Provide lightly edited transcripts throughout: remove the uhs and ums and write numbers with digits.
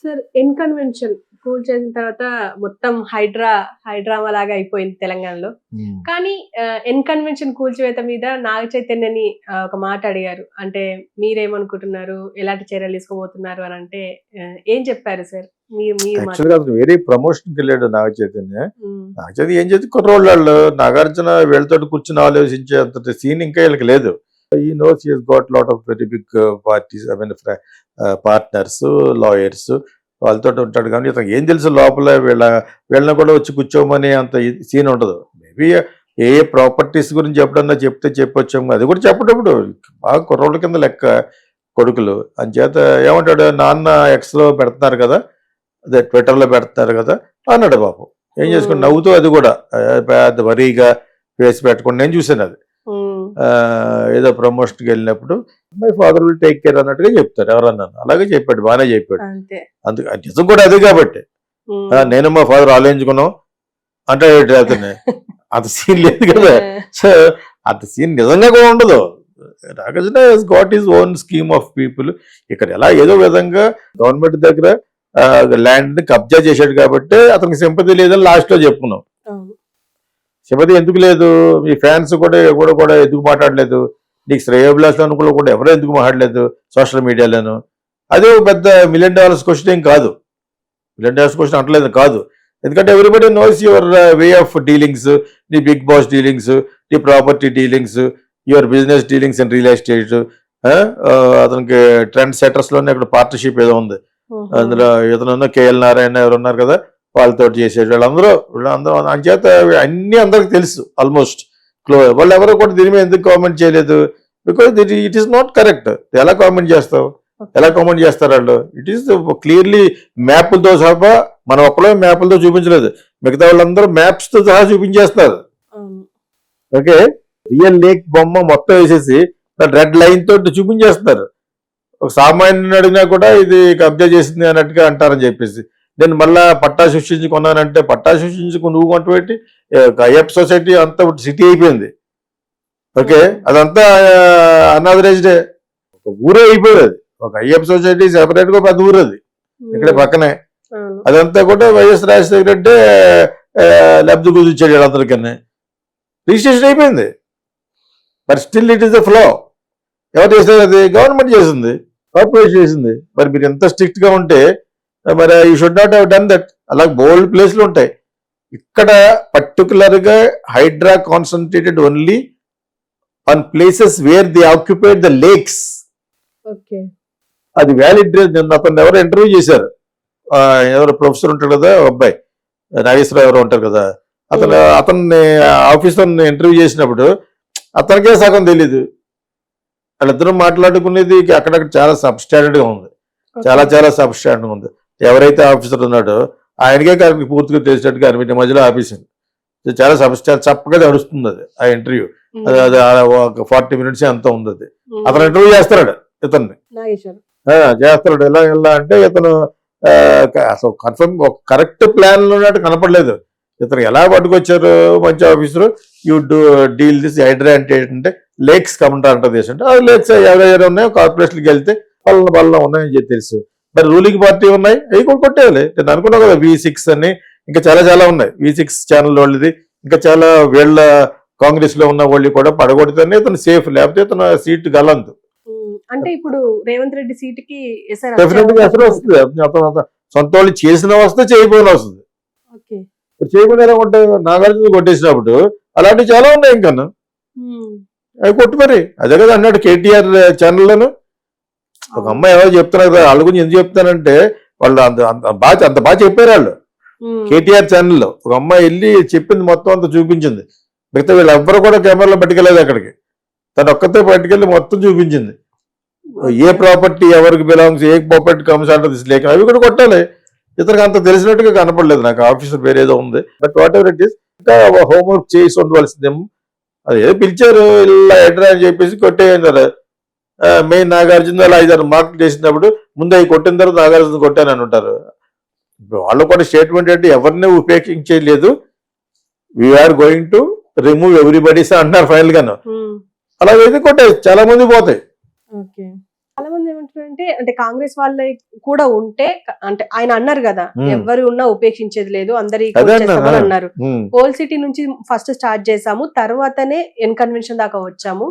Sir N Convention cool చేసిన తర్వాత మొత్తం హైడ్రామా లాగా అయిపోయింది తెలంగాణలో. కానీ ఇన్కన్వెన్షన్ కూల్చివేత మీద నాగ చైతన్యని ఒక మాట అడిగారు. అంటే మీరేమనుకుంటున్నారు? ఎలాంటి చర్యలు తీసుకోబోతున్నారు అని అంటే ఏం చెప్పారు సార్? యాక్చువల్గా అతను వేరే ప్రమోషన్కి వెళ్ళాడు నాగ చైతన్య. నాగ చైతన్య ఏం చేసి కుర్రోళ్ళు నాగార్జున వీళ్ళతో కూర్చుని ఆలోచించే అంత సీన్ ఇంకా వీళ్ళకి లేదు. ఈ knows he has got lot of very big parties, I mean partners, lawyers వాళ్ళతో ఉంటాడు. కానీ ఇతనికి ఏం తెలుసు లోపల వీళ్ళని కూడా వచ్చి కూర్చోమని అంత సీన్ ఉండదు. మేబీ ఏ ప్రాపర్టీస్ గురించి ఎప్పుడన్నా చెప్తే చెప్పొచ్చాము, అది కూడా చెప్పేటప్పుడు బాగా కుర్రోళ్ళ కింద లెక్క కొడుకులు. అంచేత ఏమంటాడు, నాన్న ఎక్స్లో పెడుతున్నారు కదా, అదే ట్విట్టర్లో పెడుతున్నారు కదా అన్నాడు పాపం. ఏం చేసుకుని నవ్వుతూ, అది కూడా పెద్ద వరీగా ఫేస్ పెట్టుకుని నేను చూసాను. అది ఏదో ప్రమోషన్కి వెళ్ళినప్పుడు my father will take care అన్నట్టుగా చెప్తారు ఎవరన్నా. అలాగే చెప్పాడు, బాగానే చెప్పాడు. అందుకు నిజం కూడా అది కాబట్టి నేను మా ఫాదర్ ఆలోచించుకున్నాం అంటే అతను అంత సీన్ లేదు కదా. సో అంత సీన్ నిజంగా కూడా ఉండదు. Nagarjuna has got his own scheme of people. ఇక్కడ ఎలా ఏదో విధంగా గవర్నమెంట్ దగ్గర ల్యాండ్ కబ్జా చేశాడు కాబట్టి అతనికి సింపతి లేదని లాస్ట్ లో చెప్పుకున్నాం. సింపతి ఎందుకు లేదు? మీ ఫ్యాన్స్ కూడా ఎందుకు మాట్లాడలేదు? నీకు శ్రేయోభిలాష్ అనుకున్న కూడా ఎవరో ఎందుకు మాట్లాడలేదు సోషల్ మీడియాలోను? అదే పెద్ద $1 million క్వశ్చన్ ఏం కాదు. $1 million క్వశ్చన్ అంటలేదు కాదు. ఎందుకంటే everybody knows your way of dealings, నీ బిగ్ బాస్ డీలింగ్స్, నీ property dealings, your business dealings and real estate. అతనికి ట్రెండ్ సెటర్స్ లోనే అక్కడ పార్ట్నర్షిప్ ఏదో ఉంది. అందులో ఇతను కేఎల్ నారాయణ ఎవరు ఉన్నారు కదా, వాళ్ళతో చేసేది. వీళ్ళందరూ అంచేత అన్ని అందరికి తెలుసు ఆల్మోస్ట్. వాళ్ళు ఎవరో కూడా దీని మీద ఎందుకు కామెంట్ చేయలేదు? Because it is not correct. ఎలా కామెంట్ చేస్తావు? ఎలా కామెంట్ చేస్తారు వాళ్ళు? ఇట్ ఈస్ క్లియర్లీ మ్యాప్లతో సహా. మనం ఒక్కలో మ్యాప్లతో చూపించలేదు, మిగతా వాళ్ళందరూ మ్యాప్స్ తో సహా చూపించేస్తారు. ఓకే, రియల్ లేక్ బొమ్మ మొత్తం వేసేసి రెడ్ లైన్ తోటి చూపించేస్తారు. ఒక సామాన్యుని అడిగినా కూడా ఇది కబ్జా చేసింది అన్నట్టుగా అంటారని చెప్పేసి. నేను మళ్ళా పట్టా సృష్టించి కొన్నానంటే, పట్టా సృష్టించుకు నువ్వు కొంటపెట్టి అయ్యప్ప సొసైటీ అంతా సిటీ అయిపోయింది. ఓకే, అదంతా అన్ఆథరైజ్డే ఒక ఊరే అయిపోయింది. అది ఒక అయ్యప్ప సొసైటీ సెపరేట్ గా పెద్ద ఊరు అది ఇక్కడ పక్కనే. అదంతా కూడా వైఎస్ రాజశేఖర రెడ్డి లబ్ధి కుదిర్చాడు అందరికన్నా. రిజిస్ట్రేషన్ అయిపోయింది. But still it is the flow. ఎవరు చేశారు? అది గవర్నమెంట్ చేసింది, కార్పొరేషన్ చేసింది. మరి మీరు ఎంత స్ట్రిక్ట్ గా ఉంటే మరి you should not have done that. అలాగే బోల్డ్ ప్లేస్లు ఉంటాయి. ఇక్కడ పర్టికులర్ గా HYDRAA concentrated only on places where they occupied the lakes. అది వ్యాలిడ్. అతను ఎవరు ఇంటర్వ్యూ చేశారు, ఎవరు ప్రొఫెసర్ ఉంటారు కదా, అబ్బాయి నాగేశ్వరరావు ఎవరు ఉంటారు కదా, అతన్ని ఆఫీసర్ ఇంటర్వ్యూ చేసినప్పుడు అతనికే సగం తెలీదు. వాళ్ళిద్దరూ మాట్లాడుకునేది అక్కడక్కడ చాలా సబ్స్టాండర్డ్ గా ఉంది, చాలా సబ్స్టాండర్డ్ ఉంది. ఎవరైతే ఆఫీసర్ ఉన్నాడో ఆయనకే కరెక్ట్ పూర్తిగా తెలిసినట్టుగా అనిపించే మధ్యలో ఆఫీసింది. చాలా చప్పగా నడుస్తుంది అది ఆ ఇంటర్వ్యూ. అది 40 minutes అంతా ఉంది. అది అతను ఇంటర్వ్యూ చేస్తాడు, ఇతన్ని చేస్తాడు. ఎలా అంటే ఇతను అసలు కన్ఫర్మ్ ఒక కరెక్ట్ ప్లాన్ లో ఉన్నట్టు కనపడలేదు. ఇతను ఎలా పట్టుకొచ్చారు మంచి officer, you deal this HYDRAA అంటే ఏంటంటే లేక్స్ కమంటారంట దేశం అంటే, ఆ లేక్స్ ఎవరెవరు ఉన్నాయో కార్పొరేషన్కి వెళ్తే వాళ్ళ ఉన్నాయని చెప్పి తెలుసు. మరి రూలింగ్ పార్టీ ఉన్నాయి, అవి కూడా కొట్టేయాలి. నేను అనుకున్నావు కదా V6 అని, ఇంకా చాలా ఉన్నాయి. V6 ఛానల్ వాళ్ళది, ఇంకా చాలా వీళ్ళ కాంగ్రెస్ లో ఉన్న వాళ్ళు కూడా పడగొడితేనే ఇతను సేఫ్, లేకపోతే ఇతను సీట్ గలందు. అంటే ఇప్పుడు రేవంత్ రెడ్డి సీట్ కి డెఫినెట్ గా ఎసరు వస్తుంది. సొంత వాళ్ళు చేసిన వస్తే చేయకపోయినా వస్తుంది. చేయకుండా ఎలా ఉంటాయి? నాగార్జున కొట్టేసినప్పుడు అలాంటివి చాలా ఉన్నాయి. ఇంకా అవి కొట్టు మరి. అదే కదా అన్నాడు కేటీఆర్ ఛానల్లోను. ఒక అమ్మాయి ఎవరో చెప్తున్నారు కదా, వాళ్ళ గురించి ఎందుకు చెప్తానంటే వాళ్ళు అంత బాగా చెప్పారు వాళ్ళు. కేటీఆర్ ఛానల్లో ఒక అమ్మాయి వెళ్ళి చెప్పింది మొత్తం అంతా చూపించింది. మిగతా వీళ్ళు ఎవ్వరు కూడా కెమెరాలో పట్టుకెళ్ళలేదు అక్కడికి. తను ఒక్కతే పట్టుకెళ్ళి మొత్తం చూపించింది. ఏ ప్రాపర్టీ ఎవరికి బిలాంగ్స్, ఏ ప్రాపర్టీ కమ్స్ అంటారు దిస్ లేక, అవి కూడా కొట్టాలి. ఇతనికి అంత తెలిసినట్టుగా కనపడలేదు నాకు. ఆఫీసర్ పేరు ఏదో ఉంది, but what ever it is ఇంకా హోంవర్క్ చేసి ఉండవలసిందేమో. అది ఏదో పిలిచారు ఇలా ఎడ్రా అని చెప్పేసి కొట్టేయన్నారు. మెయిన్ నాగార్జున 5-6 మార్కులు చేసినప్పుడు ముందు అవి కొట్టిన తర్వాత నాగార్జున కొట్టానని ఉంటారు. వాళ్ళు కూడా స్టేట్మెంట్ అంటే ఎవరిని ఉపేక్షించలేదు, we're going to remove everybody's అంటున్నారు ఫైనల్ గాను. అలాగైతే కొట్టాయి, చాలా మంది పోతాయి. చాలా మంది అంటే అంటే కాంగ్రెస్ వాళ్ళ కూడా ఉంటే అంటే ఆయన అన్నారు కదా ఎవరు ఉన్నా ఉపేక్షించేది లేదు అందరి అన్నారు. ఓల్డ్ సిటీ నుంచి ఫస్ట్ స్టార్ట్ చేసాము, తర్వాతనే ఎన్ కన్వెన్షన్ దాకా వచ్చాము.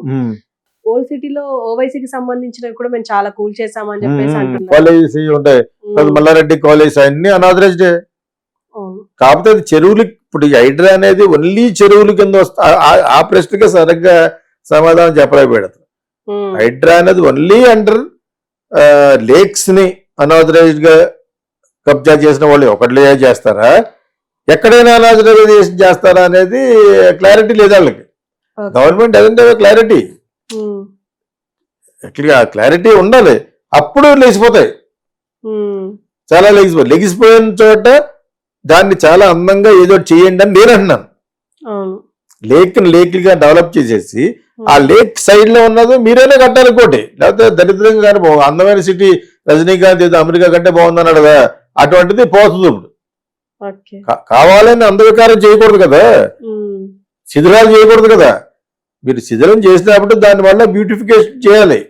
ఓల్డ్ సిటీలో ఓవైసీకి సంబంధించినవి కూడా మేము చాలా కూల్ చేసాము అని చెప్పేసి అంటున్నారు. మల్లారెడ్డి కాలేజ్ అన్ని అనాథరైజ్డ్. కాకపోతే అది చెరువులు, ఇప్పుడు హైడ్రా అనేది ఓన్లీ చెరువుల కింద వస్తా, ఆ ప్రశ్నకి సరిగ్గా సమాధానం చెప్పలేకపోయాడు. హైడ్రా అనేది ఓన్లీ అండర్ లేక్స్ ని అనాథరైజ్డ్ గా కబ్జా చేసిన వాళ్ళు ఒకటి చేస్తారా, ఎక్కడైనా అనాథరైజేషన్ చేస్తారా అనేది క్లారిటీ లేదు వాళ్ళకి. గవర్నమెంట్ అదంటే క్లారిటీ, క్లారిటీ ఉండాలి, అప్పుడు లేచిపోతాయి. చాలా లెగిసిపోయిన చోట దాన్ని చాలా అందంగా ఏదో చేయండి అని నేను అంటున్నాను. లేక్గా డెవలప్ చేసేసి ఆ లేక్ సైడ్ లో ఉన్నది మీరైనా కట్టాలి ఇంకోటి, లేకపోతే దరిద్రంగా కానీ అందమైన సిటీ రజనీకాంత్ ఏదో అమెరికా కంటే బాగుందన్నాడు కదా, అటువంటిది పోతుంది. ఇప్పుడు కావాలని అందవికారం చేయకూడదు కదా, శిథిలాలు చేయకూడదు కదా. మీరు శిథిలం చేసినప్పుడు దాని వల్ల బ్యూటిఫికేషన్ చేయాలి.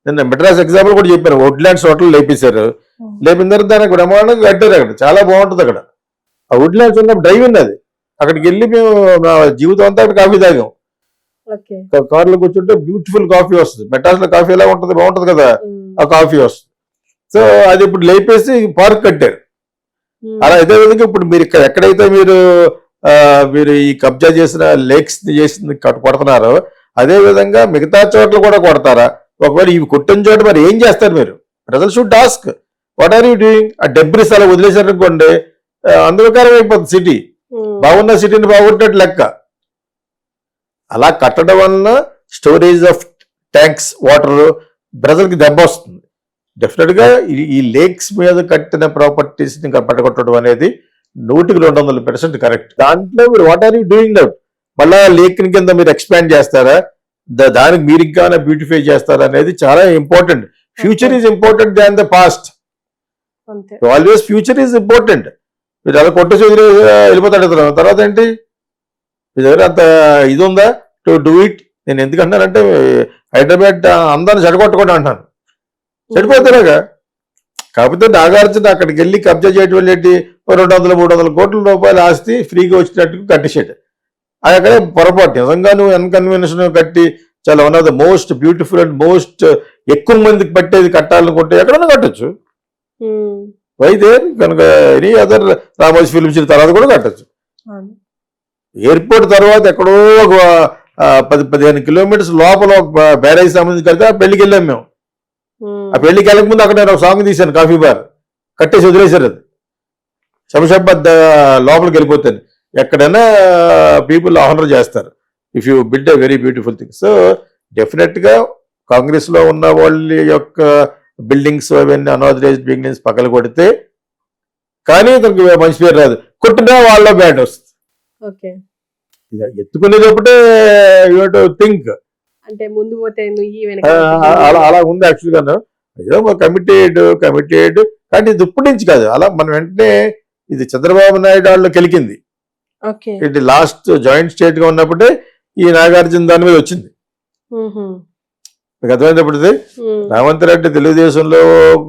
నేను మెడ్రాస్ ఎగ్జాంపుల్ కూడా చెప్పాను, వుడ్లాండ్స్ హోటల్ లేపేశారు, లేపిన తర్వాత దానికి బ్రహ్మాండంగా కట్టారు, అక్కడ చాలా బాగుంటుంది. అక్కడ ఆ వుడ్లాండ్స్ ఉన్నప్పుడు డ్రైవ్ ఉంది, అది అక్కడికి వెళ్ళి మేము నా జీవితం అంతా అక్కడ కాఫీ తాగాం. కార్లో కూర్చుంటే బ్యూటిఫుల్ కాఫీ వస్తుంది. మెడ్రాస్ లో కాఫీ ఎలా ఉంటుంది, బాగుంటుంది కదా, ఆ కాఫీ వస్తుంది. సో అది ఇప్పుడు లేపేసి పార్క్ కట్టారు. అలా ఇదే విధంగా ఇప్పుడు మీరు ఇక్కడ ఎక్కడైతే మీరు ఈ కబ్జా చేసిన లేక్స్ చేసింది కొడుతున్నారో, అదే విధంగా మిగతా చోట్ల కూడా కొడతారా? ఒకవేళ ఇవి కొట్టిన చోట మరి ఏం చేస్తారు మీరు? ప్రజలు should ask what are you doing? ఆ డెబ్రిస్ అలా వదిలేశారనుకోండి, అందువకారం అయిపోతుంది సిటీ. బాగున్న సిటీని బాగుంటున్నట్టు లెక్క. అలా కట్టడం వలన స్టోరేజ్ ఆఫ్ ట్యాంక్స్ వాటర్ ప్రజలకి దెబ్బ వస్తుంది. డెఫినెట్ గా ఈ లేక్స్ మీద కట్టిన ప్రాపర్టీస్ ని పట్టగొట్టడం అనేది 100% కరెక్ట్. దాంట్లో మీరు what are you doing that? మళ్ళా లేక్ కింద మీరు ఎక్స్పాండ్ చేస్తారా, దానికి మీరు ఇంకా బ్యూటిఫై చేస్తారా అనేది చాలా important. Future is important than the past. Always future is important. మీరు అలా కొట్టేసి వెళ్ళిపోతాడు. తర్వాత ఏంటి, మీ దగ్గర అంత ఇది ఉందా టు డూ ఇట్? నేను ఎందుకు అంటానంటే హైదరాబాద్ అందాన్ని చెడగొట్టకుండా అంటాను, చెడిపోతారుగా. కాకపోతే నాగార్జున అక్కడికి వెళ్ళి కబ్జా చేయడం వల్ల ఏంటి, 200-300 కోట్ల రూపాయల ఆస్తి ఫ్రీగా వచ్చినట్టు కట్టేసాడు. అది అక్కడ పొరపాటు. నిజంగా నువ్వు ఎన్కన్వెన్షన్ కట్టి చాలా one of the most beautiful and most ఎక్కువ మందికి పట్టేది కట్టాలనుకుంటే ఎక్కడైనా కట్టచ్చు. అయితే కనుక any other Ramoji film city తర్వాత కూడా కట్టచ్చు. ఎయిర్పోర్ట్ తర్వాత ఎక్కడో ఒక 10-15 కిలోమీటర్స్ లోపల ఒక బ్యారేజ్ సంబంధించి కడితే ఆ పెళ్లికి వెళ్ళాం మేము. ఆ పెళ్లికి వెళ్ళక ముందు అక్కడ నేను ఒక సాంగ్ తీశాను, కాఫీ బార్ కట్టేసి వదిలేశారు. అది శంషాబాద్ లోపలికి వెళ్ళిపోతాను. ఎక్కడైనా పీపుల్ ఆనర్ చేస్తారు if you build a very beautiful thing. So definite గా కాంగ్రెస్ లో ఉన్న వాళ్ళ యొక్క బిల్డింగ్స్ అవన్నీ అనాథరైజ్డ్ బిల్డింగ్స్ పక్కన కొడితే కానీ దానికి మంచి పేరు రాదు, కొట్టినా వాళ్ళ బ్యాడ్ వస్తుంది. ఎత్తుకునేటప్పుడే యూ టు థింక్ అంటే ముందు పోతే అలా ఉంది. యాక్చువల్ గా ఏదో కమిటెడ్ కానీ ఇది ఇప్పటి నుంచి కాదు. అలా మనం వెంటనే ఇది చంద్రబాబు నాయుడు వాళ్ళు కెలికింది. ఇది లాస్ట్ జాయింట్ స్టేట్ గా ఉన్నప్పుడే ఈ నాగార్జున దాని మీద వచ్చింది. మీకు అర్థమైనప్పుడు రేవంత్ రెడ్డి తెలుగుదేశంలో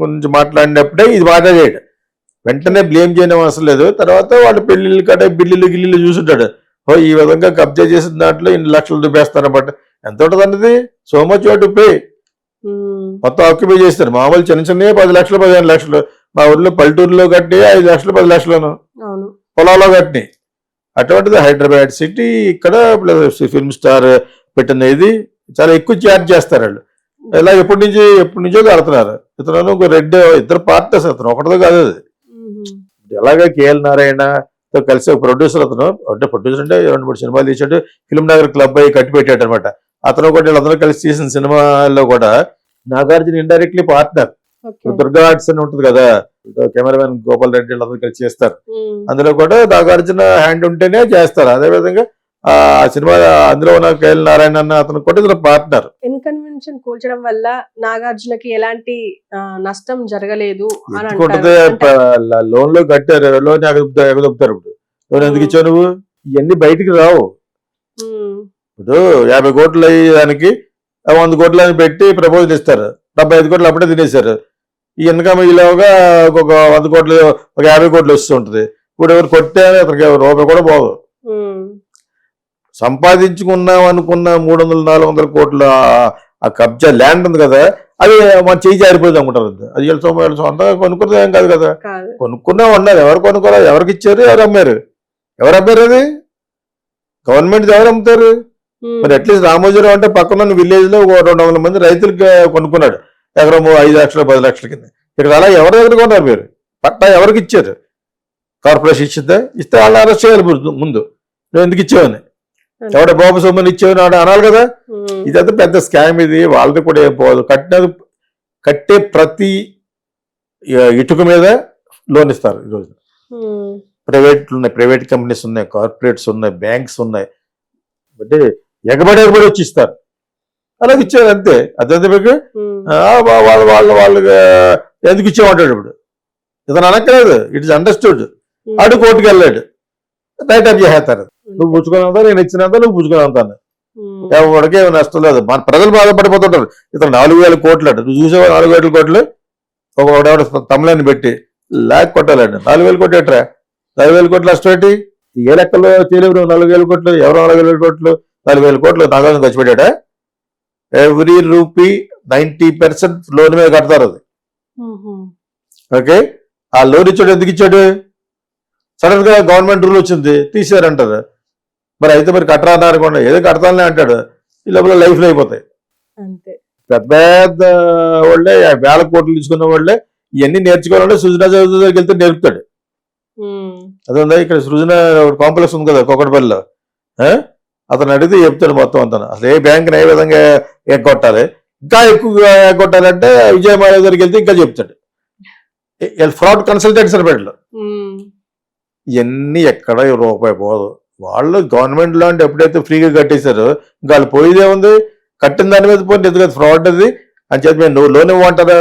గురించి మాట్లాడినప్పుడే ఇది మాట్లాడాడు. వెంటనే బ్లేమ్ చేయడం అవసరం లేదు. తర్వాత వాళ్ళు పెళ్లిళ్ళు కట్టే బిల్లులు చూసుంటాడు, ఓ ఈ విధంగా కబ్జా చేసిన దాంట్లో ఇన్ని లక్షలు చూపేస్తారన్నమాట. ఎంత ఉంటుంది అన్నది సో మచ్ టు పే. మొత్తం ఆక్యుపై చేస్తారు. మామూలు చిన్న 10 లక్షలు 15 లక్షలు. మా ఊర్లో పల్లెటూరులో కట్టి 5 లక్షలు 10 లక్షలను పొలాల్లో కట్టినాయి. అటువంటిది హైదరాబాద్ సిటీ ఇక్కడ ఫిల్మ్ స్టార్ పెట్టిన ఇది చాలా ఎక్కువ ఛార్జ్ చేస్తారు వాళ్ళు. ఇలా ఎప్పటి నుంచో కడుతున్నారు. ఇతను ఒక రెడ్డి ఇద్దరు పార్టీస్, అతను ఒకటితో కాదు. అది ఎలాగే కేఎల్ నారాయణతో కలిసి ఒక ప్రొడ్యూసర్, అతను అంటే ప్రొడ్యూసర్ అంటే 2-3 సినిమాలు తీసాడు. ఫిల్మ్ నగర్ క్లబ్ అయ్యి కట్టి పెట్టాడు అనమాట. అతను కూడా వీళ్ళందరూ కలిసి చేసిన సినిమాల్లో కూడా Nagarjuna indirectly partner. Durga arts అని ఉంటుంది కదా, కెమెరామెన్ గోపాల్ రెడ్డి వీళ్ళందరూ కలిసి చేస్తారు. అందులో కూడా నాగార్జున హ్యాండ్ ఉంటేనే చేస్తారు. అదేవిధంగా ఆ సినిమా అందులో ఉన్న కేఎల్ నారాయణ అన్న అతను కూడా ఇతను పార్ట్నర్. ఇన్కన్వెన్షన్ కూల్చడం వల్ల నాగార్జునకి ఎలాంటి నష్టం జరగలేదు. లోన్ లో కట్టారు, లోన్ ఎగదొప్పుతారు. ఇప్పుడు లోన్ ఎందుకు ఇచ్చావు నువ్వు? ఇవన్నీ బయటికి రావు. ఇప్పుడు 50 కోట్లు అయ్యేదానికి 100 కోట్లని పెట్టి ప్రపోజల్ ఇస్తారు. 75 కోట్లు అప్పుడే తినేశారు. ఈ ఇన్కమ్ ఈలోగా ఒక 100 కోట్లు ఒక 50 కోట్లు వస్తూ ఉంటుంది. ఇప్పుడు ఎవరు కొట్టే అతనికి రూపాయి కూడా పోదు. సంపాదించుకున్నాం అనుకున్న 300-400 కోట్ల ఆ కబ్జా ల్యాండ్ ఉంది కదా, అది మన చేయి జారిపోయింది అనుకుంటారు. అది వీళ్ళ సొంతంగా కొనుక్కున్నది ఏం కాదు కదా, కొనుక్కున్నా ఉన్నారు. ఎవరు కొనుక్కోవాలి, ఎవరికి ఇచ్చారు, ఎవరు అమ్మారు, అది గవర్నమెంట్ ఎవరు అమ్ముతారు? మరి అట్లీస్ట్ రామోజీరావు అంటే పక్కన విలేజ్ లో 200 మంది రైతులకి కొనుక్కున్నాడు ఎకరం 5 లక్షలు 10 లక్షల కింద. ఇక్కడ అలా ఎవరి దగ్గర కొన్నారు మీరు? పట్టా ఎవరికి ఇచ్చారు? కార్పొరేషన్ ఇస్తే వాళ్ళని అరెస్ట్ చేయాలి ముందు. నువ్వు ఎందుకు ఇచ్చావని, ఎవడ బాబు సొమ్మని ఇచ్చావని అనాలి కదా. ఇదంతా పెద్ద స్కామ్ ఇది. వాళ్ళది కూడా ఏం పోదు. కట్టే ప్రతి ఇటుక మీద లోన్ ఇస్తారు ఈరోజు. ప్రైవేట్ కంపెనీస్ ఉన్నాయి, కార్పొరేట్స్ ఉన్నాయి, బ్యాంక్స్ ఉన్నాయి. అంటే ఎగబడి వచ్చి ఇస్తారు. అలాగే ఇచ్చారు అంతే. అదంతే మీకు వాళ్ళు ఎందుకు ఇచ్చామంటాడు. ఇప్పుడు ఇతను అనక్కలేదు, ఇట్ ఇస్ అండర్స్టూడ్. ఆడు కోర్టుకు వెళ్ళాడు, రైట్ అప్ చేసేస్తారు. నువ్వు పుచ్చుకున్నంత, నేను ఇచ్చినంత నువ్వు పుచ్చుకున్నంతాను. ఎవరికి ఏమి నష్టం లేదు. మన ప్రజలు బాధపడిపోతుంటారు. ఇతను 4,000 కోట్లు అంట. నువ్వు చూసావా 4,000 కోట్లు? ఒకడెవడ తమిళని పెట్టి లాక్ కొట్టాలండి. 4,000 కోట్లు ఎట్రా? 4,000 కోట్లు నష్టం ఏంటి? ఏ లెక్కలో తెలియదు. 4,000 కోట్లు ఎవరు? 4,000 కోట్లు 4,000 కోట్లు నాగార్జున ఖర్చు పెట్టాడా? ఎవ్రీ రూపీ 90% లోన్ మీద కడతారు. అది ఓకే. ఆ లోన్ ఇచ్చాడు ఎందుకు ఇచ్చాడు? సడన్ గా గవర్నమెంట్ రూల్ వచ్చింది తీసారంటారు. మరి అయితే మరి కట్టరా అన్నారు కూడా, ఏదో కడతానే అంటాడు. ఈ లోపల లైఫ్లో అయిపోతాయి. పెద్ద పెద్ద వాళ్ళే 1,000 కోట్లు తీసుకున్న వాళ్ళే ఇవన్నీ నేర్చుకోవాలంటే సృజనా చౌదరి దగ్గరికి వెళ్తే నేర్పుతాడు. అదే ఇక్కడ సృజన కాంప్లెక్స్ ఉంది కదా కూకట్పల్లిలో, అతను అడిగితే చెప్తాడు మొత్తం అంతా. అసలు ఏ బ్యాంకుని ఏ విధంగా ఎగ్గొట్టాలి, ఇంకా ఎక్కువగా ఎగ్గొట్టాలంటే విజయమాల దగ్గరికి వెళ్తే ఇంకా చెప్తాడు. ఫ్రాడ్ కన్సల్టెంట్స్ అని పెట్టలు. ఇవన్నీ ఎక్కడ రూపాయి పోదు. వాళ్ళు గవర్నమెంట్ లో అంటే ఎప్పుడైతే ఫ్రీగా కట్టేశారో ఇంకా వాళ్ళు పోయేదే ఉంది. కట్టిన దాని మీద పోయింది ఎందుకంటే ఫ్రాడ్ అది అని చెప్పి మేము నువ్వు లోన్ ఇవ్వమంటారా?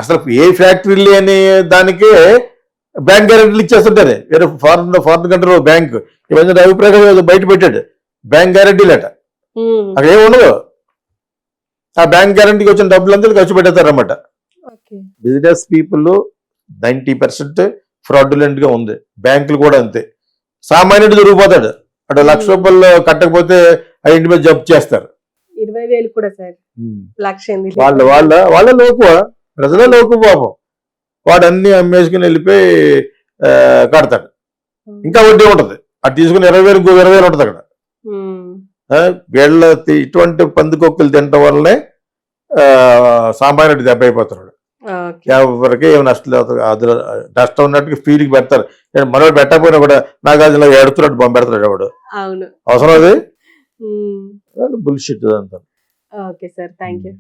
అసలు ఏ ఫ్యాక్టరీ లేని దానికే బ్యాంక్ గ్యారెంటీలు ఇచ్చేస్తుంటారు. వేరే ఫారిన్ కంట్రీ బ్యాంక్ ఇవన్నీ అభిప్రాయం బయట పెట్టాడు. బ్యాంక్ గ్యారెంటీలు అట అక్కడ ఏమి ఉండదు. ఆ బ్యాంక్ గ్యారెంటీకి వచ్చిన డబ్బులంతా ఖర్చు పెట్టేస్తారన్నమాట. బిజినెస్ పీపుల్ 90% ఫ్రాడ్యులెంట్ గా ఉంది. బ్యాంకులు కూడా అంతే. సామాన్యుడు దొరికిపోతాడు. అటు 1,00,000 రూపాయలు కట్టకపోతే ఆ ఇంటి మీద జప్తు చేస్తారు. 20,000 కూడా సార్, వాళ్ళ లోకువ, ప్రజల లోకు పాపం. వాడు అన్ని అమ్మేసుకుని వెళ్ళిపోయి కడతాడు. ఇంకా వడ్డీ ఉంటది. అది తీసుకుని 20,000 ఇంకో 20,000 ఉంటది అక్కడ. వీళ్ళ ఇటువంటి పందికొక్కులు తినటం వల్లనే సామాన్యుడు దెబ్బ అయిపోతున్నాడు. ఎవరికి ఏమి నష్టం లేదు. నష్టం ఉన్నట్టుగా ఫీలింగ్ పెడతారు. మనోడు పెట్టకపోయినా కూడా నాగార్జున ఎడుతున్నాడు, బొమ్మ పెడతాడు వాడు. అవసరం అది బుల్షిట్ అంతా. Okay sir, thank you.